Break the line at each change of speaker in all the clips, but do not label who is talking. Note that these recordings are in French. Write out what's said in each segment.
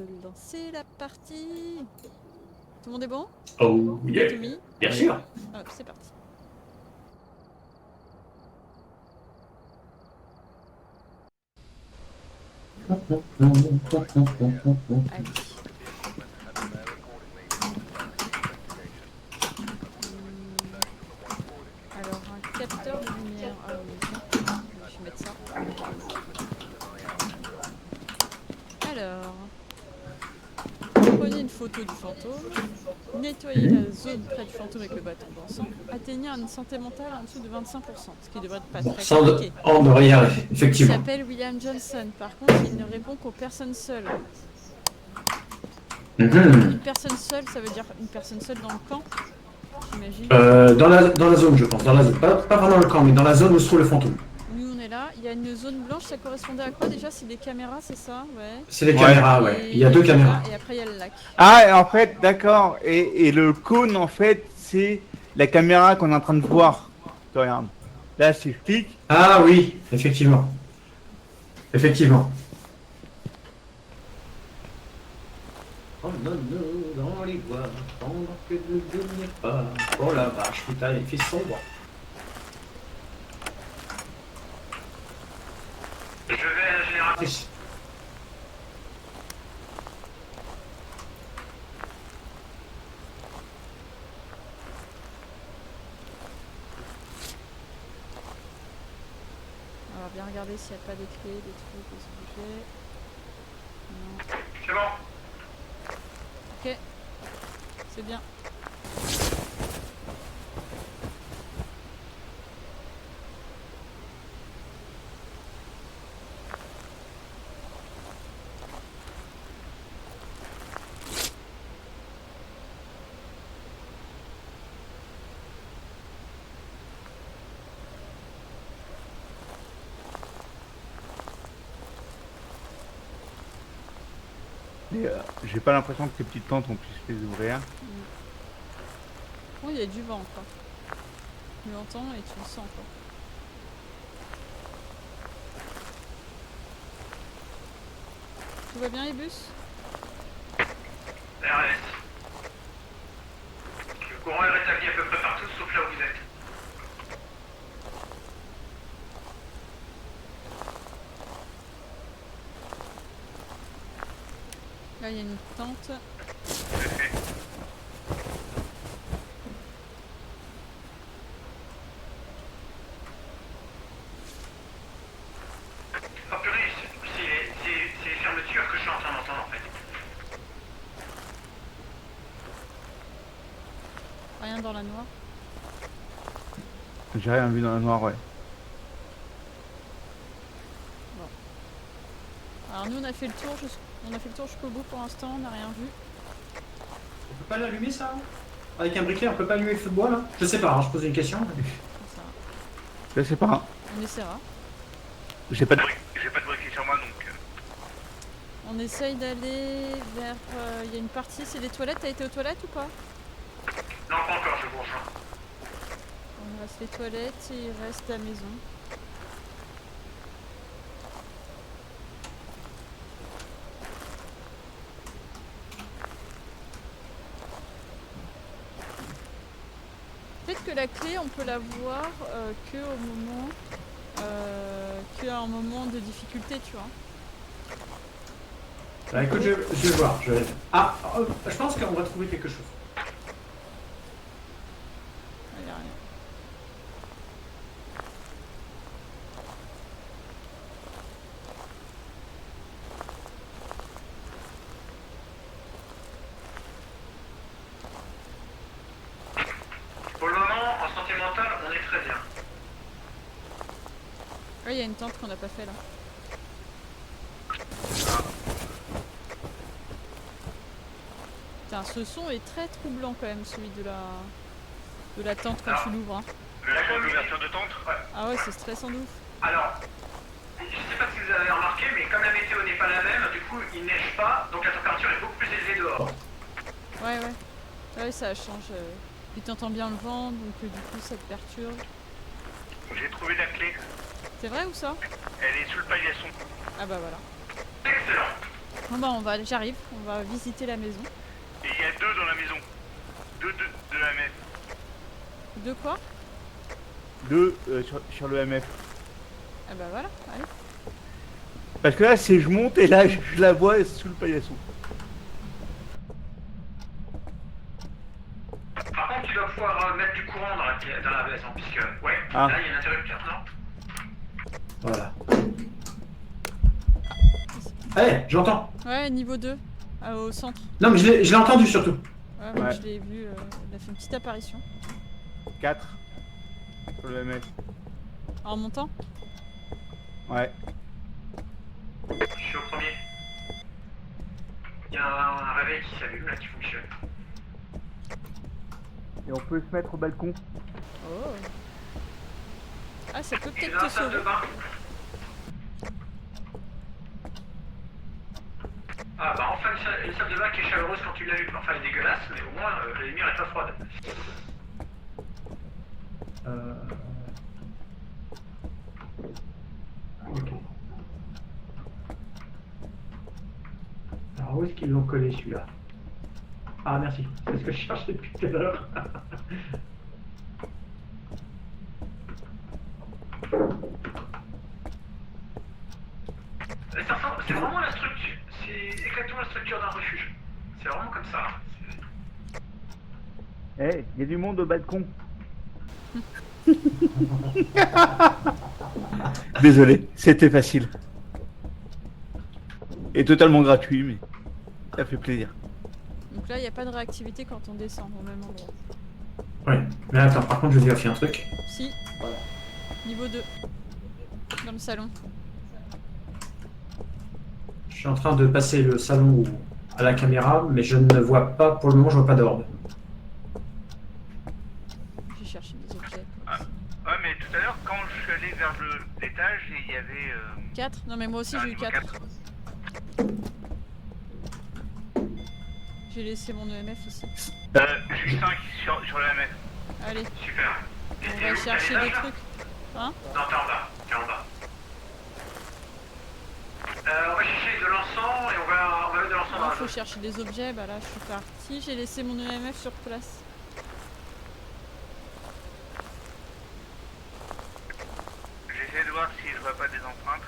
de lancer la partie. Tout le monde est bon?
Oh yeah,
Tommy?
bien sûr.
Hop, c'est parti. Allez. Alors, un capteur de lumière. Ah oui, tiens. Je vais mettre ça. Alors, prenez une photo du fantôme. Nettoyez la zone près du fantôme avec le bâton dansant. Atteignez une santé mentale en dessous de 25%, ce qui devrait pas très compliqué.
On devrait y arriver,
Il
effectivement.
s'appelle William Johnson. Par contre, il ne répond qu'aux personnes seules. Une personne seule, ça veut dire une personne seule dans le camp, j'imagine.
Dans la zone, je pense. Dans la zone. Pas vraiment le camp, mais dans la zone où se trouve le fantôme.
Nous, on est là. Il y a une zone blanche, ça correspondait à quoi déjà? C'est des caméras, c'est ça? Ouais.
C'est les caméras, ouais. Il y a deux caméras.
Et après, il y a le lac.
Ah, en fait, d'accord. Et le cône, en fait, c'est la caméra qu'on est en train de voir. Regarde. Là, c'est flic.
Ah oui, effectivement. Effectivement. Oh non, non, dans les bois, pendant que ne venez pas. Oh la vache, putain, les fils sont bons. Je vais à la génératrice.
On va bien regarder s'il n'y a pas des clés, des trucs, des objets. Non.
C'est bon.
Ok. C'est bien.
Et, j'ai pas l'impression que ces petites tentes, on puisse les ouvrir.
Oh, il y a du vent encore. Tu l'entends et tu le sens quoi. Tout va bien, Ibus?
RS. Le courant est rétabli à peu près partout sauf là où vous êtes.
Là, il y a une tente.
Oh purée, c'est les fermetures que je suis en train d'entendre en fait.
Rien dans la noire.
J'ai rien vu dans la noire, ouais.
Alors nous, on a fait le tour jusqu'au bout pour l'instant, on n'a rien vu.
On peut pas l'allumer ça? Avec un briquet, on peut pas allumer le feu de bois là? Je sais pas, hein, je pose une question.
Ça,
Je sais pas.
on essaiera.
J'ai pas de...
J'ai pas de briquet sur moi donc.
On essaye d'aller vers... Il y a une partie, c'est les toilettes. T'as été aux toilettes ou pas?
Non, pas encore, je vous rejoins.
On reste les toilettes et il reste la maison. Peut-être que la clé, on peut la voir qu'à un moment de difficulté, tu vois.
Bah écoute, je vais voir. Ah, je pense qu'on va trouver quelque chose.
Il y a rien.
Pour le moment, en santé mentale, on est très bien.
Ah, il y a une tente qu'on n'a pas fait là. Putain, ce son est très troublant quand même, celui de la tente quand tu l'ouvres. Hein.
L'ouverture de tente.
Ah ouais, c'est stressant de ouf.
Alors, je sais pas si vous avez remarqué, mais comme la météo n'est pas la même, du coup, il neige pas, donc la température est beaucoup plus élevée dehors.
Ouais, ouais. Ouais, ça change. Puis t'entends bien le vent, donc du coup ça te perturbe.
J'ai trouvé la clé.
C'est vrai ou ça?
Elle est sous le paillasson.
Ah bah voilà.
Excellent.
Bon bah j'arrive, on va visiter la maison.
Et il y a 2 dans la maison. 2 de la même.
De quoi?
Deux sur le MF.
Ah bah voilà, allez.
Parce que là, c'est je monte et là, je la vois sous le paillasson.
Par contre, tu vas pouvoir mettre du courant dans la maison, puisque, ouais,
Ah.
là, il y a un interrupteur, non? Voilà. Eh, j'entends.
Ouais, niveau 2, au centre.
Non, mais je l'ai entendu surtout.
Ouais, moi
Ouais.
je l'ai vu, il a fait une petite apparition.
4 sur le MF.
En montant?
Ouais.
Je suis au premier. Il y a un réveil qui s'allume, là, qui fonctionne.
Et on peut se mettre au balcon.
Oh. Ah, ça peut
Je suis
peut-être
dans
te
la salle de
sauver.
bain. Ah bah enfin une salle de bain qui est chaleureuse quand tu l'allumes. Enfin elle est dégueulasse, mais au moins la lumière est pas froide. Ok. Alors où est-ce qu'ils l'ont collé celui-là? Ah merci, c'est ce que je cherchais depuis tout à l'heure. C'est vraiment la structure, c'est exactement la structure d'un refuge. C'est vraiment comme ça.
Eh, il y a du monde au balcon. Désolé, c'était facile. Et totalement gratuit, mais ça fait plaisir.
Donc là, il n'y a pas de réactivité quand on descend au même endroit.
Ouais, mais attends, par contre je vais vérifier un truc.
Si. Niveau 2. Dans le salon.
Je suis en train de passer le salon à la caméra, mais je ne vois pas, pour le moment je vois pas d'orbe.
J'ai cherché des objets.
Ouais, mais tout à l'heure, quand je suis allé vers l'étage, il y avait.
4? Non mais moi aussi
un
j'ai eu
niveau
4. J'ai laissé mon EMF ici.
J'ai eu 5 sur la MF.
Allez,
Super.
on va chercher des trucs. Hein?
Non, t'es en bas, t'es en bas. On va chercher de l'encens et on va mettre de l'encens dans
Il
la
faut
zone.
chercher des objets, bah là je suis parti. J'ai laissé mon EMF sur place.
J'essaie de voir si je vois pas des empreintes.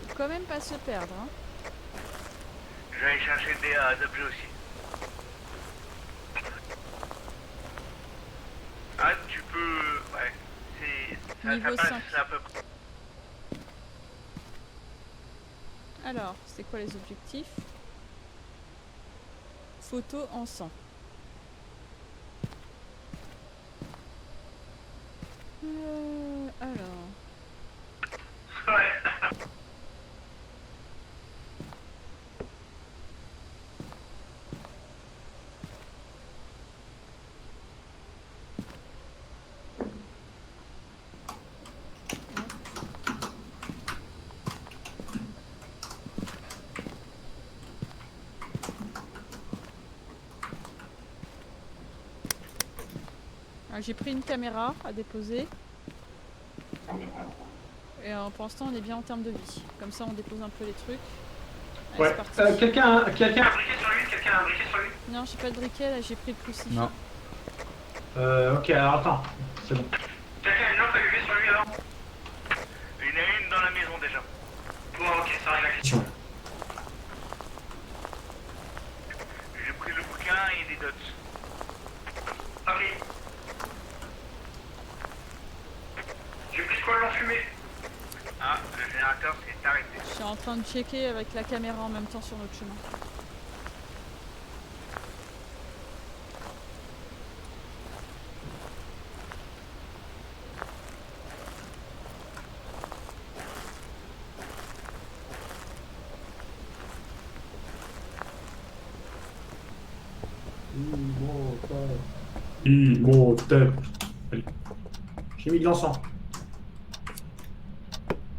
Faut quand même pas se perdre, hein.
Je vais aller chercher des objets aussi. Ah, tu peux. Ouais.
Niveau
passe
5.
à peu près.
Alors, c'est quoi les objectifs? Photo en sang. Alors.
Ouais.
J'ai pris une caméra à déposer. Et pour l'instant, on est bien en termes de vie. Comme ça, on dépose un peu les trucs. Allez,
Ouais.
c'est parti.
Quelqu'un a un briquet sur lui? Quelqu'un a un briquet sur lui?
Non, j'ai pas de briquet, là, j'ai pris le crucifix.
Non.
Ok, alors attends, c'est bon. Quelqu'un a une lampe allumée sur lui alors?
Il y en a une dans la maison déjà.
Bon, ok, ça règle la question.
J'ai pris le bouquin et des dots.
Ok. J'ai pris quoi l'enfumé?
Ah, le générateur s'est arrêté.
Je suis en train de checker avec la caméra en même temps sur notre chemin.
Imhotep. Allez. J'ai mis de l'encens.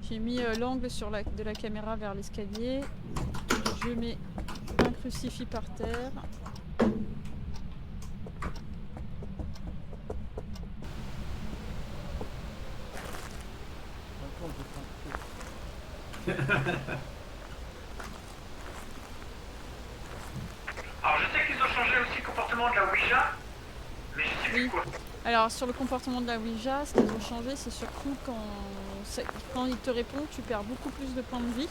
J'ai mis l'angle de la caméra vers l'escalier. Je mets un crucifix par terre.
Alors je sais qu'ils ont changé aussi le comportement de la Ouija, mais je sais plus
Oui.
quoi.
Alors sur le comportement de la Ouija, ce qu'ils ont changé, c'est surtout quand il te répond, tu perds beaucoup plus de points de vie.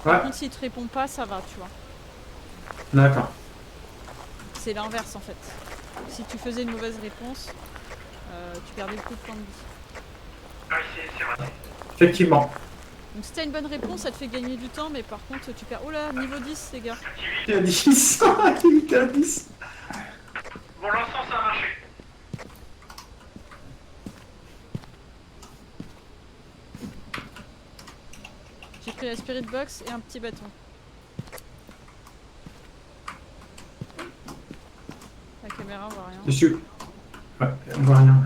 Ouais,
Par contre, s'il te répond pas, ça va, tu vois.
d'accord.
C'est l'inverse en fait. Si tu faisais une mauvaise réponse, tu perdais beaucoup de points de vie.
Oui, c'est vrai.
Effectivement.
Donc si t'as une bonne réponse, ça te fait gagner du temps, mais par contre tu perds... Oh là, niveau 10 les gars.
Activité à 10. Activité à 10.
Bon, l'encens ça a marché.
J'ai pris la Spirit Box et un petit bâton. La caméra, on voit rien.
Dessus. Ouais, on voit rien.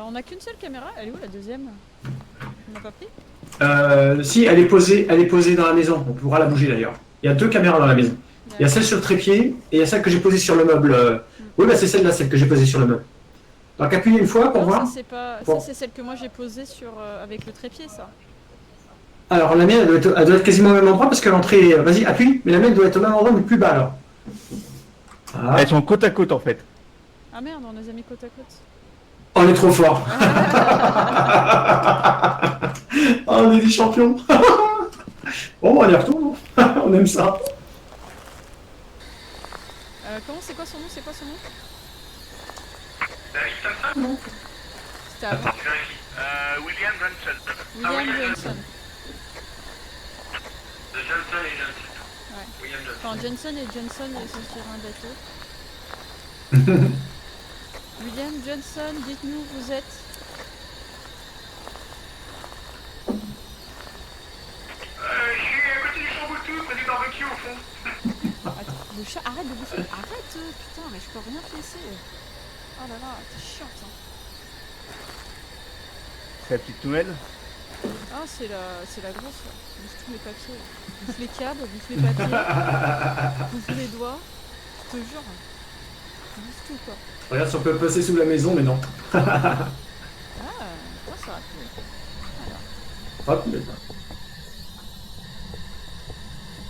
On a qu'une seule caméra, elle est où la deuxième? On l'a pas pris?
Si, elle est posée dans la maison. On pourra la bouger d'ailleurs. Il y a 2 caméras dans la maison. Il y a celle sur le trépied et il y a celle que j'ai posée sur le meuble. Oui, bah c'est celle-là, celle que j'ai posée sur le meuble. Donc appuyez une fois pour
Non,
voir.
ça c'est pas...
Bon.
Ça c'est celle que moi j'ai posée sur, avec le trépied ça.
Alors la mienne, elle doit être quasiment au même endroit parce que l'entrée. Vas-y, appuie. Mais la mienne doit être au même endroit mais plus bas alors. Voilà.
Elles sont côte à côte en fait.
Ah merde, on les a mis côte à côte.
On est trop fort. On est des champions. Bon, on y retourne. On aime ça.
Comment, c'est quoi son nom? C'est quoi son nom?
David Thompson?
Non.
C'était avant.
Attends, je vérifie. William Johnson.
William
William
Johnson.
De Johnson et Johnson.
Ouais.
William Johnson.
Enfin, Johnson et Johnson, ils sont sur un bateau. William Johnson, dites-nous, vous êtes...
Je suis à côté du Chamboutou, près du barbecue au fond.
Attends, le chat, arrête de bouffer. Arrête, putain, mais je peux rien te laisser. Oh là là, t'es chiante. Hein.
C'est la petite nouvelle.
Ah, c'est la grosse. Là. Bouffe tous les papiers. Bouffe les câbles, bouffe les papiers. Bouffe les doigts. Je te jure. Bouffe tout, quoi.
Regarde si on peut passer sous la maison, mais non.
Ah, moi, ça va plus.
Hop, mais ça.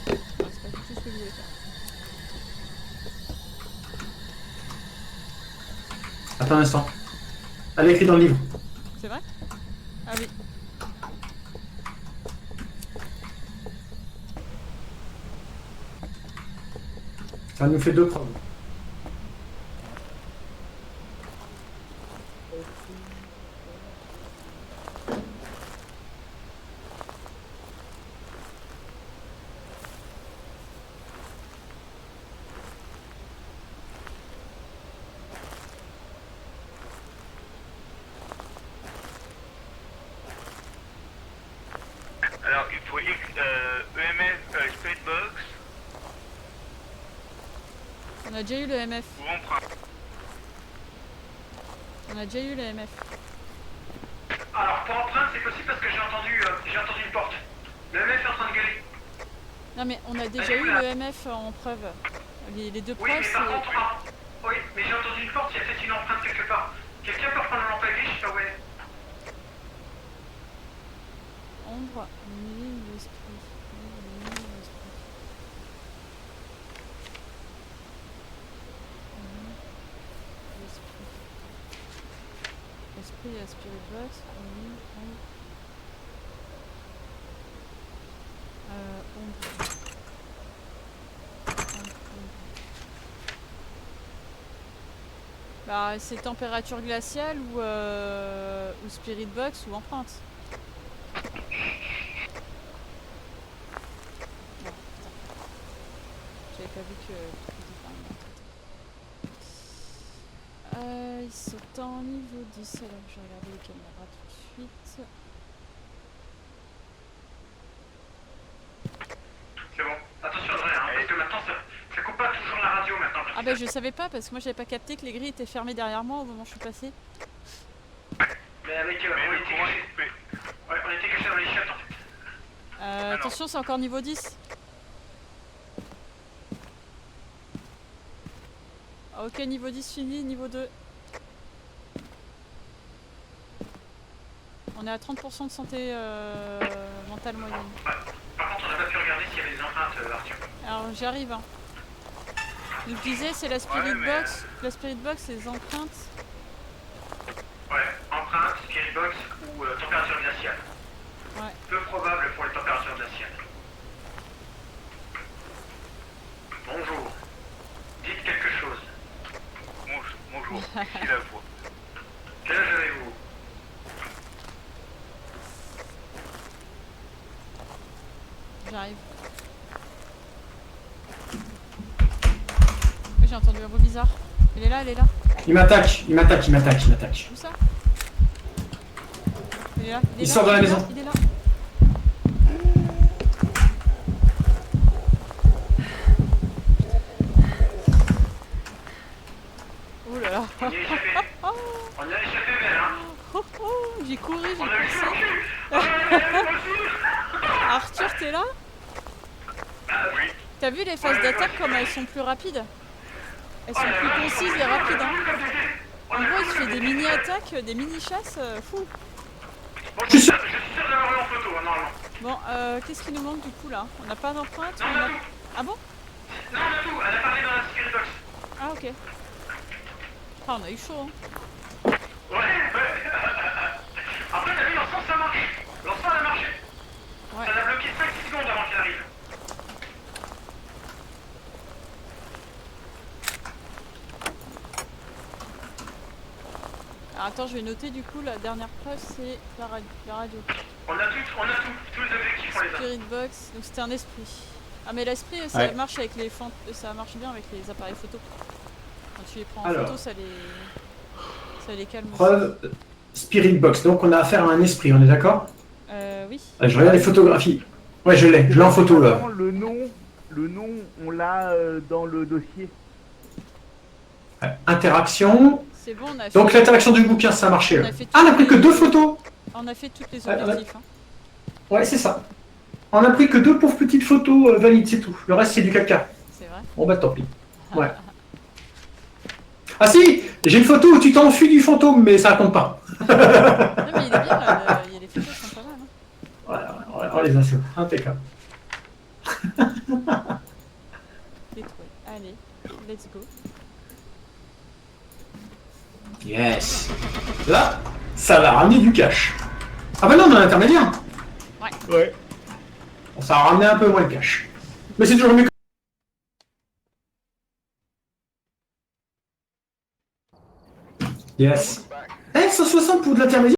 Ah, c'est pas du tout ce que je voulais faire.
Attends un instant. Elle est écrite dans le livre.
C'est vrai? Ah oui.
Ça nous fait 2 preuves.
Alors, il faut EMF, Spirit Box
On a déjà eu le MF.
ou emprunt.
On a déjà eu le MF.
Alors, pour emprunt, c'est possible parce que j'ai entendu une porte. Le MF est en train de gueuler.
Non mais on a déjà eu le MF en preuve. Les deux
Oui,
preuves,
mais par
c'est...
contre, oui, mais j'ai entendu une porte, il y a peut-être une empreinte quelque part. Quelqu'un peut reprendre la lampe à gris, je sais pas où elle est.
Ombre, nuit, l'esprit. Nuit, l'esprit. Nuit, l'esprit. Esprit et la spirit box. Nuit, ombre. Ombre. Bah, c'est température glaciale ou spirit box ou empreinte. Non, putain. J'avais pas vu que... ils sont en niveau 10, alors je vais regarder les caméras tout de suite.
C'est bon. Attention, André, hein, parce que maintenant, ça coupe pas toujours la radio maintenant.
Ah bah je savais pas parce que moi j'avais pas capté que les grilles étaient fermées derrière moi au moment où je suis passée.
Mais avec, on était cachés. Ouais, on était cachés dans les chiottes, en fait.
Attention, c'est encore niveau 10. Ah, ok, niveau 10 fini, niveau 2. On est à 30% de santé mentale moyenne.
Par contre, on n'a pas pu regarder s'il y avait des empreintes, Arthur.
Alors j'y arrive. Hein. Donc, je disais, c'est la Spirit Box. La Spirit Box, c'est les empreintes.
Ouais, empreinte, spirit box ou température glaciale.
Ouais.
Peu probable pour les températures glaciales. Bonjour. Dites quelque chose.
Bonjour, ici la voix.
Quel âge avez-vous?
J'arrive. J'ai entendu un bruit bizarre. Elle est là, elle est là.
Il m'attaque, il m'attaque, il m'attaque, il m'attaque.
Où ça? Il est là.
Il sort de la maison.
Il est là. Oh là là.
On y a échappé. On y a échappé, mais hein.
Oh, oh, j'ai couru, j'ai
On a eu
poussé.
moi aussi.
Arthur, t'es là?
Oui,
T'as vu les phases d'attaque comme elles sont plus rapides? Elles sont plus concises et rapides. Hein. En gros, il se fait des mini-attaques, des mini-chasses. Fou.
Bon, je suis sûr de l'avoir eu en photo, hein, normalement.
Bon, qu'est-ce qui nous manque du coup là? On n'a pas d'empreinte?
Non, on a tout.
Ah bon?
Non, on a tout. Elle a parlé dans la spirit box.
Ah ok. Ah, on a eu chaud. Hein.
Ouais. Après, t'as vu, l'ensemble, ça marche. L'ensemble, elle a marché.
Ouais.
Ça l'a bloqué 5 secondes avant qu'il arrive.
Alors, attends, je vais noter du coup la dernière preuve, c'est la radio.
On a tout. Tous les objectifs, on les a.
Spirit Box, donc c'était un esprit. Ah mais l'esprit, ça
Ouais.
marche avec les ça marche bien avec les appareils photo. Quand tu les prends en
Alors.
photo, ça les calme. Aussi.
Preuve, Spirit Box. Donc on a affaire à un esprit, on est d'accord?
Oui.
Je regarde les photographies. Ouais, je l'ai en photo là.
Le nom, on l'a dans le dossier.
Interaction.
C'est bon, on a
Donc
fait.
l'interaction du bouquin, ça a marché.
On
Ouais.
a fait
Ah, on a pris que 2 photos.
On a fait toutes les
Ouais,
objectifs. Hein.
Ouais, c'est ça. On a pris que 2 pauvres petites photos valides, c'est tout. Le reste, c'est du caca.
C'est vrai.
Bon bah tant pis. Ouais. Ah si, j'ai une photo où tu t'enfuis du fantôme, mais ça compte pas.
Non mais il est bien là, il y a les photos sont pas mal. Hein.
Voilà, on les a fait. Impeccable.
Détruit. Allez, let's go.
Yes. Là, ça va ramener du cash. Ah bah non, on a l'intermédiaire.
Ouais.
Bon, ça va ramener un peu moins le cash. Mais c'est toujours mieux que... Yes. Eh, 160 pour de l'intermédiaire.